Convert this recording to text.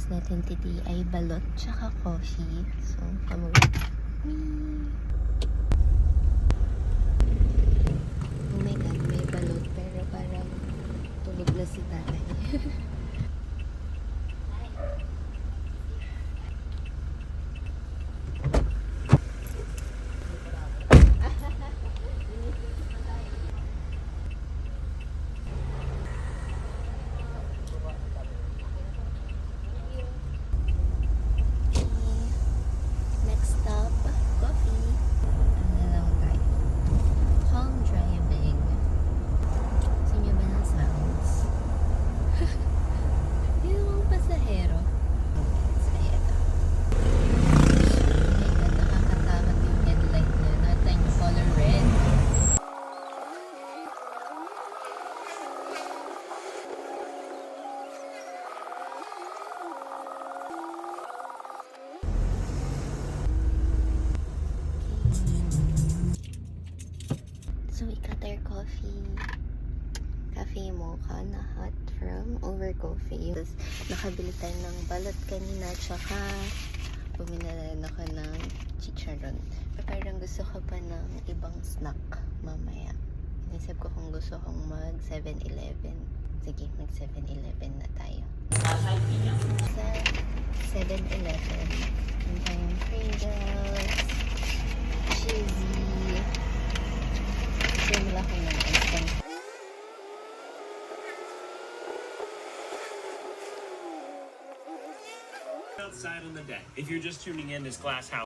breakfast natin today ay balot tsaka coffee. So, come on. Oh my God, may balot pero parang tulog na si tatay. Next stop, coffee. Ano lang tayo? Calm driving. Gusto niyo ba ng sounds? Hindi namang pasahero. So, ito. Oh my God, nakakatakot yung headlight niya. Natin yung color red. So, we got our coffee. Cafe mocha na hot from Over Coffee. Tapos, nakabili tayo ng balot kanina. Tsaka, bumili na ako ng chicharon. Parang gusto ko pa ng ibang snack mamaya. Inisip ko kung gusto kong mag 7-Eleven. Sige, mag 7-Eleven na tayo. Sa 7-Eleven, yung tayong Pringles, cheesy. Sumula ko ng instant. Outside on the deck. If you're just tuning in, this glass house